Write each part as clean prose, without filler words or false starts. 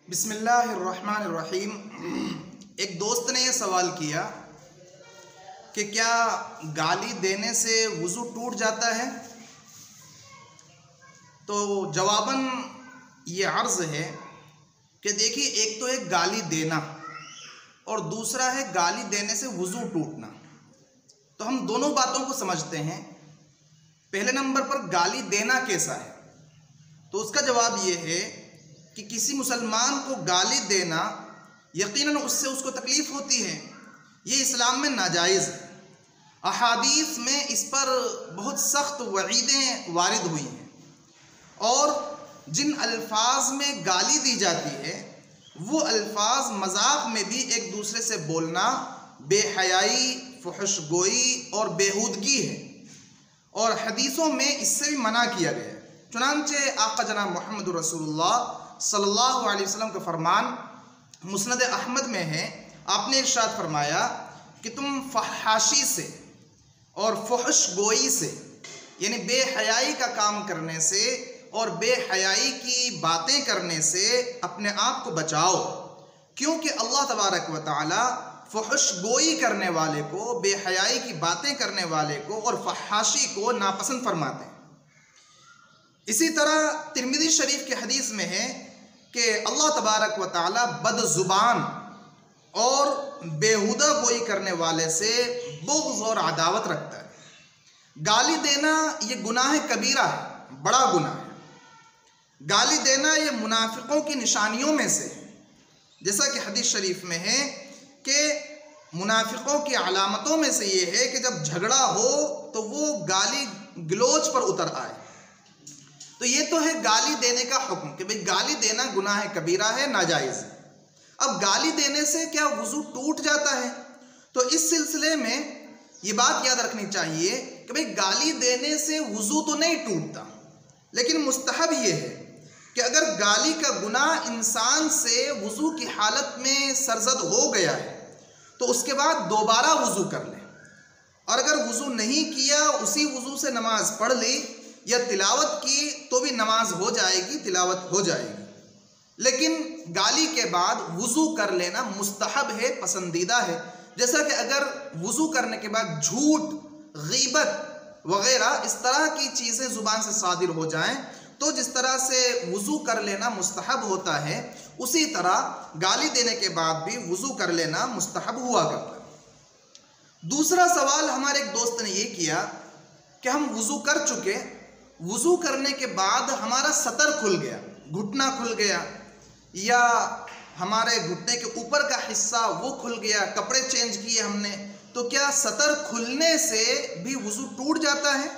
बिस्मिल्लाहिर्रहमानिर्रहीम। एक दोस्त ने यह सवाल किया कि क्या गाली देने से वज़ू टूट जाता है। तो जवाबन ये अर्ज़ है कि देखिए, एक तो है गाली देना और दूसरा है गाली देने से वज़ू टूटना। तो हम दोनों बातों को समझते हैं। पहले नंबर पर गाली देना कैसा है, तो उसका जवाब ये है कि किसी मुसलमान को गाली देना यकीनन उससे उसको तकलीफ़ होती है, ये इस्लाम में नाजायज़ है। अहादीस में इस पर बहुत सख्त वईदें वारिद हुई हैं और जिन अल्फाज में गाली दी जाती है वो अल्फाज मजाक में भी एक दूसरे से बोलना बेहयाई, फुहशगोई और बेहूदगी है और हदीसों में इससे भी मना किया गया है। चुनांचे आका जनाब मोहम्मद रसूलुल्लाह सल्लल्लाहु अलैहि वसल्लम का फरमान मुस्नद अहमद में है। आपने इरशाद फरमाया कि तुम फहाशी से और फुहशगोई से, यानी बेहयाई का काम करने से और बेहयाई की बातें करने से अपने आप को बचाओ, क्योंकि अल्लाह तबारक व तआला फुहशगोई करने वाले को, बेहयाई की बातें करने वाले को और फहाशी को नापसंद फरमाते हैं। इसी तरह तिर्मिज़ी शरीफ के हदीस में है कि अल्लाह तबारक व तआला बदजुबान और बेहुदा गोई करने वाले से बुग़्ज़ और अदावत रखता है। गाली देना ये गुनाह कबीरा है, बड़ा गुनाह है। गाली देना ये मुनाफिकों की निशानियों में से है, जैसा कि हदीस शरीफ में है कि मुनाफिकों की अलामतों में से ये है कि जब झगड़ा हो तो वो गाली गलोच पर उतर आए। तो ये तो है गाली देने का हुक्म कि भाई गाली देना गुनाह कबीरा है, नाजायज़ है। अब गाली देने से क्या वज़ू टूट जाता है? तो इस सिलसिले में ये बात याद रखनी चाहिए कि भाई गाली देने से वज़ू तो नहीं टूटता, लेकिन मुस्तहब ये है कि अगर गाली का गुनाह इंसान से वज़ू की हालत में सरज़द हो गया है तो उसके बाद दोबारा वज़ू कर ले, और अगर वज़ू नहीं किया, उसी वज़ू से नमाज पढ़ ली या तिलावत की तो भी नमाज हो जाएगी, तिलावत हो जाएगी। लेकिन गाली के बाद वज़ू कर लेना मुस्तहब है, पसंदीदा है। जैसा कि अगर वज़ू करने के बाद झूठ, गीबत वग़ैरह इस तरह की चीज़ें ज़ुबान से सादिर हो जाएं तो जिस तरह से वज़ू कर लेना मुस्तहब होता है, उसी तरह गाली देने के बाद भी वज़ू कर लेना मुस्तहब हुआ करता है। दूसरा सवाल हमारे एक दोस्त ने ये किया कि हम वज़ू कर चुके, वज़ू करने के बाद हमारा सतर खुल गया, घुटना खुल गया या हमारे घुटने के ऊपर का हिस्सा वो खुल गया, कपड़े चेंज किए हमने, तो क्या सतर खुलने से भी वज़ू टूट जाता है?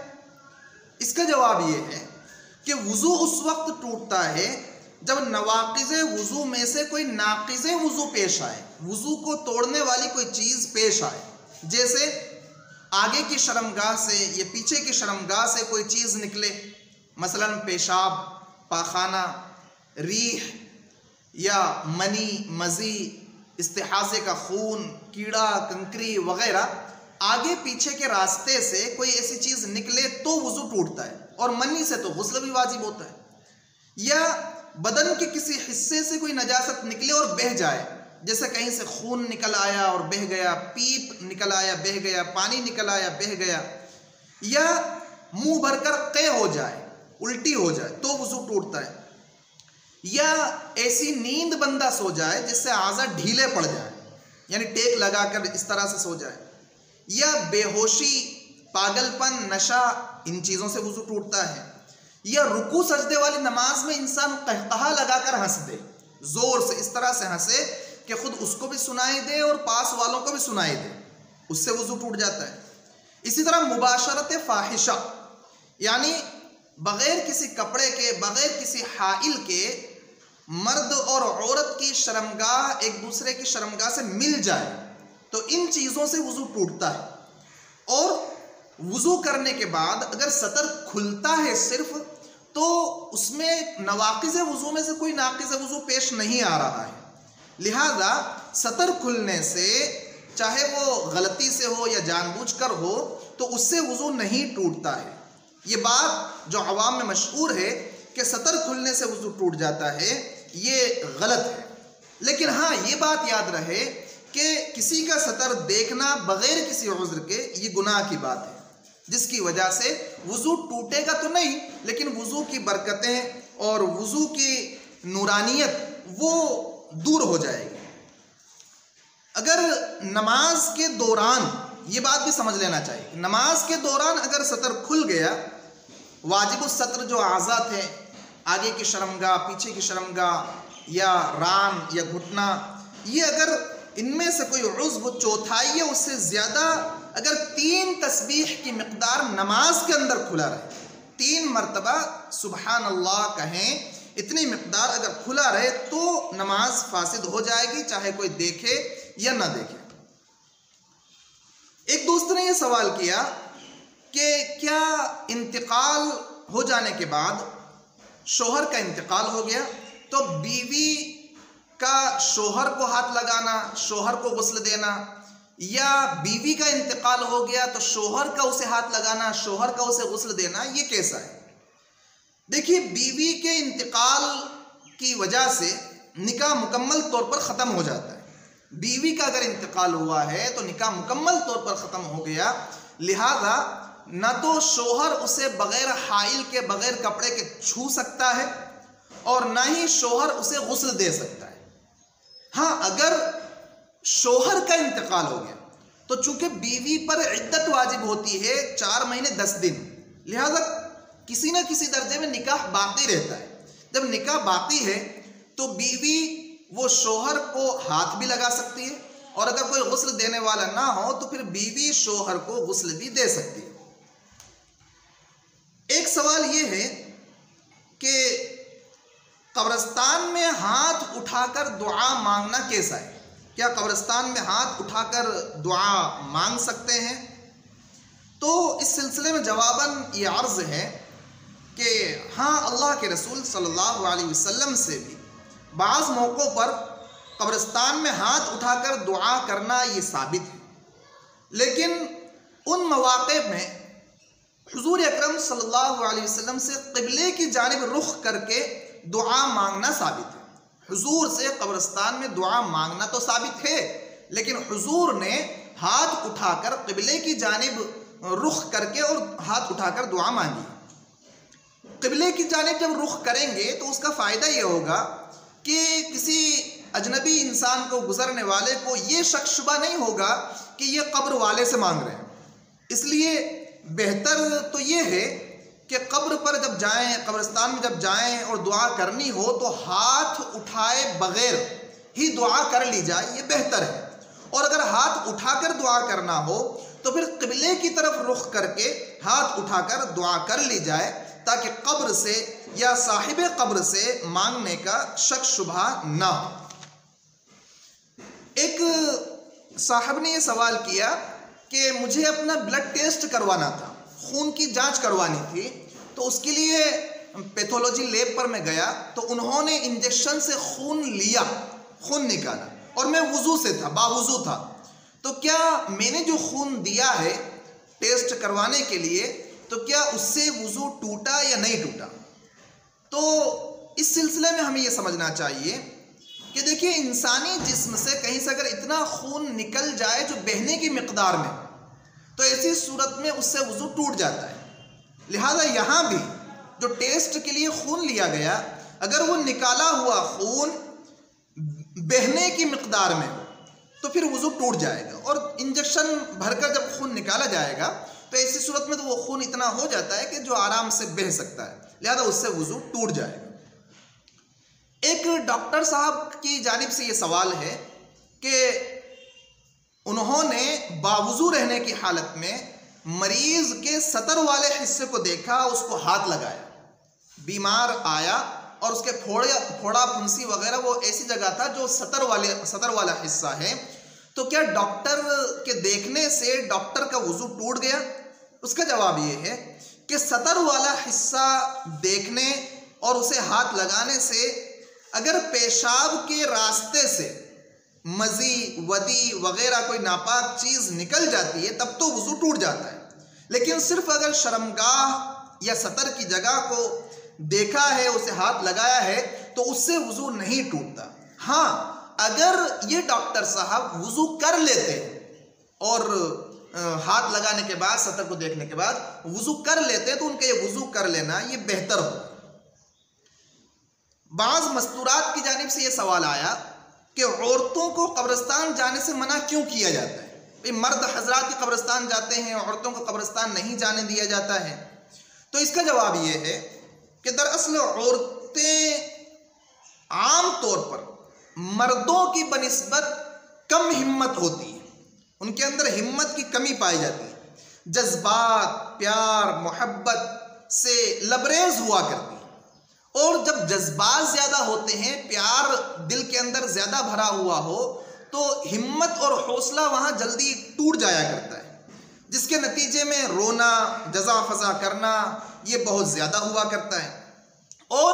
इसका जवाब ये है कि वज़ू उस वक्त टूटता है जब नवाक़िज़े वज़ू में से कोई नाक़िज़े वज़ू पेश आए, वज़ू को तोड़ने वाली कोई चीज़ पेश आए। जैसे आगे की शर्मगाह से या पीछे की शर्मगाह से कोई चीज़ निकले, मसलन पेशाब, पाखाना, रीह या मनी, मज़ी, इस्तिहासे का खून, कीड़ा, कंकरी वग़ैरह, आगे पीछे के रास्ते से कोई ऐसी चीज़ निकले तो वज़ू टूटता है, और मनी से तो गुस्ल भी वाजिब होता है। या बदन के किसी हिस्से से कोई नजासत निकले और बह जाए, जैसे कहीं से खून निकल आया और बह गया, पीप निकल आया बह गया, पानी निकल आया बह गया, या मुंह भरकर क़े हो जाए, उल्टी हो जाए तो वज़ू टूटता है। या ऐसी नींद बंदा सो जाए जिससे आज़ा ढीले पड़ जाए, यानी टेक लगाकर इस तरह से सो जाए, या बेहोशी, पागलपन, नशा, इन चीज़ों से वज़ू टूटता है। या रुकू सजदे वाली नमाज में इंसान कहकहा लगाकर हंस दे, ज़ोर से इस तरह से हंसे कि खुद उसको भी सुनाई दे और पास वालों को भी सुनाई दे, उससे वज़ू टूट जाता है। इसी तरह मुबाशरत फ़ाहिशा, यानी बग़ैर किसी कपड़े के, बग़ैर किसी हाइल के मर्द और औरत की शर्मगाह एक दूसरे की शर्मगाह से मिल जाए, तो इन चीज़ों से वज़ू टूटता है। और वज़ू करने के बाद अगर सतर खुलता है सिर्फ, तो उसमें नवाक़िज़े वज़ू में से कोई नाक़िज़े वज़ू पेश नहीं आ रहा है। लिहाजा सतर खुलने से, चाहे वो गलती से हो या जानबूझकर हो, तो उससे वज़ू नहीं टूटता है। ये बात जो अवाम में मशहूर है कि सतर खुलने से वज़ू टूट जाता है, ये गलत है। लेकिन हाँ, ये बात याद रहे कि किसी का सतर देखना बगैर किसी उज़्र के ये गुनाह की बात है, जिसकी वजह से वज़ू टूटेगा तो नहीं, लेकिन वज़ू की बरकतें और वज़ू की नूरानियत वो दूर हो जाएगी। अगर नमाज के दौरान, ये बात भी समझ लेना चाहिए, नमाज के दौरान अगर सतर खुल गया, वाजिब सत्र जो आज़ा थे, आगे की शर्मगाह, पीछे की शर्मगाह या रान या घुटना, ये अगर इनमें से कोई उज़्व चौथाई या उससे ज़्यादा अगर 3 तस्बीह की मिक़दार नमाज के अंदर खुला रहे, 3 मरतबा सुबहान अल्लाह कहें, इतनी मिक़दार अगर खुला रहे तो नमाज फासिद हो जाएगी, चाहे कोई देखे या ना देखे। एक दोस्त ने यह सवाल किया कि क्या इंतकाल हो जाने के बाद, शोहर का इंतकाल हो गया तो बीवी का शोहर को हाथ लगाना, शोहर को गुस्ल देना, या बीवी का इंतकाल हो गया तो शोहर का उसे हाथ लगाना, शोहर का उसे गुस्ल देना, ये कैसा है? देखिए, बीवी के इंतकाल की वजह से निकाह मुकम्मल तौर पर ख़त्म हो जाता है। बीवी का अगर इंतकाल हुआ है तो निकाह मुकम्मल तौर पर ख़त्म हो गया, लिहाजा न तो शोहर उसे बग़ैर हाइल के, बग़ैर कपड़े के छू सकता है और न ही शोहर उसे गुस्ल दे सकता है। हाँ, अगर शोहर का इंतकाल हो गया तो चूंकि बीवी पर इद्दत वाजिब होती है 4 महीने 10 दिन, लिहाजा किसी न किसी दर्जे में निकाह बाकी रहता है। जब निकाह बाकी है तो बीवी वो शोहर को हाथ भी लगा सकती है, और अगर कोई गुस्ल देने वाला ना हो तो फिर बीवी शोहर को गुस्ल भी दे सकती है। एक सवाल ये है कि कब्रिस्तान में हाथ उठाकर दुआ मांगना कैसा है? क्या कब्रिस्तान में हाथ उठाकर दुआ मांग सकते हैं? तो इस सिलसिले में जवाबन ये अर्ज़ है कि हाँ, अल्लाह के रसूल सल्लल्लाहु अलैहि वसल्लम से भी बाज़ मौक़ों पर कब्रिस्तान में हाथ उठाकर दुआ करना ये साबित है, लेकिन उन मौक़े में हुज़ूर अकरम सल्लल्लाहु अलैहि वसल्लम से क़िबले की जानिब रुख करके दुआ मांगना साबित है। हुज़ूर से कब्रिस्तान में दुआ मांगना तो साबित है, लेकिन हुज़ूर ने हाथ उठाकर क़िबले की जानिब रुख करके और हाथ उठाकर दुआ मांगी। क़िबले की जानिब जब रुख करेंगे तो उसका फ़ायदा ये होगा कि किसी अजनबी इंसान को, गुजरने वाले को ये शक शुबा नहीं होगा कि ये कब्र वाले से मांग रहे हैं। इसलिए बेहतर तो ये है कि कब्र पर जब जाएं, कब्रिस्तान में जब जाएं और दुआ करनी हो तो हाथ उठाए बगैर ही दुआ कर ली जाए, ये बेहतर है। और अगर हाथ उठाकर दुआ करना हो तो फिर क़िबले की तरफ रुख करके हाथ उठाकर दुआ कर ली जाए, ताकि कब्र से या साहिब कब्र से मांगने का शक शुबा ना हो। एक साहब ने ये सवाल किया कि मुझे अपना ब्लड टेस्ट करवाना था, खून की जांच करवानी थी, तो उसके लिए पैथोलॉजी लैब पर मैं गया तो उन्होंने इंजेक्शन से खून लिया, खून निकाला, और मैं वुज़ू से था, बावुज़ू था। तो क्या मैंने जो खून दिया है टेस्ट करवाने के लिए, तो क्या उससे वुज़ू टूटा या नहीं टूटा? तो इस सिलसिले में हमें यह समझना चाहिए कि देखिए, इंसानी जिस्म से कहीं से अगर इतना खून निकल जाए जो बहने की मिक़दार में, तो ऐसी सूरत में उससे वुज़ू टूट जाता है। लिहाजा यहाँ भी जो टेस्ट के लिए खून लिया गया, अगर वो निकाला हुआ खून बहने की मिक़दार में हो तो फिर वुज़ू टूट जाएगा, और इंजेक्शन भरकर जब खून निकाला जाएगा तो ऐसी सूरत में तो वो खून इतना हो जाता है कि जो आराम से बह सकता है, लिहाजा उससे वुज़ू टूट जाएगा। एक डॉक्टर साहब की जानिब से ये सवाल है कि उन्होंने बावुज़ू रहने की हालत में मरीज़ के सतर वाले हिस्से को देखा, उसको हाथ लगाया, बीमार आया और उसके फोड़ा फुंसी वगैरह वो ऐसी जगह था जो सतर वाला हिस्सा है, तो क्या डॉक्टर के देखने से डॉक्टर का वुज़ू टूट गया? उसका जवाब ये है कि सतर वाला हिस्सा देखने और उसे हाथ लगाने से अगर पेशाब के रास्ते से मज़ी, वदी वगैरह कोई नापाक चीज़ निकल जाती है तब तो वुज़ू टूट जाता है, लेकिन सिर्फ अगर शर्मगाह या सतर की जगह को देखा है, उसे हाथ लगाया है, तो उससे वुजू नहीं टूटता। हाँ, अगर ये डॉक्टर साहब वुजू कर लेते और हाथ लगाने के बाद, सतह को देखने के बाद वुजू कर लेते तो उनका ये वुजू कर लेना ये बेहतर हो। बाज़ मस्तूरात की जानिब से ये सवाल आया कि औरतों को कब्रिस्तान जाने से मना क्यों किया जाता है? भाई मर्द हजरात ही कब्रिस्तान जाते हैं, औरतों को कब्रिस्तान नहीं जाने दिया जाता है। तो इसका जवाब ये है कि दरअसल औरतें आम तौर पर मर्दों की बनिस्बत कम हिम्मत होती है, उनके अंदर हिम्मत की कमी पाई जाती है, जज्बात, प्यार, मोहब्बत से लबरेज हुआ करती है। और जब जज्बात ज़्यादा होते हैं, प्यार दिल के अंदर ज़्यादा भरा हुआ हो, तो हिम्मत और हौसला वहाँ जल्दी टूट जाया करता है, जिसके नतीजे में रोना, जज़ा फज़ा करना ये बहुत ज़्यादा हुआ करता है। और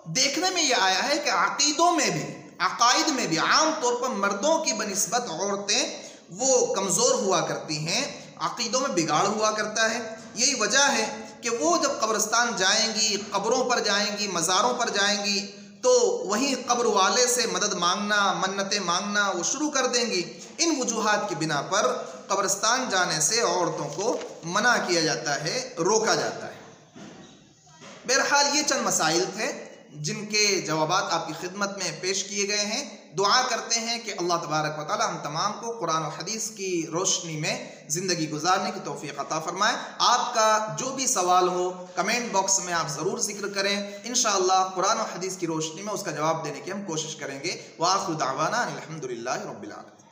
देखने में ये आया है कि अक़ीदों में भी, अक़ाइद में भी आम तौर पर मर्दों की बनिस्बत औरतें वो कमज़ोर हुआ करती हैं, अक़ीदों में बिगाड़ हुआ करता है। यही वजह है कि वो जब कब्रिस्तान जाएंगी, कब्रों पर जाएंगी, मज़ारों पर जाएंगी, तो वहीं कब्र वाले से मदद मांगना, मन्नतें मांगना वो शुरू कर देंगी। इन वजूहात की बिना पर कब्रिस्तान जाने से औरतों को मना किया जाता है, रोका जाता है। बहरहाल ये चंद मसाइल थे जिनके जवाबात आपकी खिदमत में पेश किए गए हैं। दुआ करते हैं कि अल्लाह तबारक व तआला हम तमाम को कुरान और हदीस की रोशनी में ज़िंदगी गुजारने की तौफीक अता फरमाए। आपका जो भी सवाल हो कमेंट बॉक्स में आप ज़रूर जिक्र करें, इंशाअल्लाह कुरान और हदीस की रोशनी में उसका जवाब देने की हम कोशिश करेंगे। व आखिर दावाना अनिल हम्दुलिल्लाहि रब्बिल आलमीन।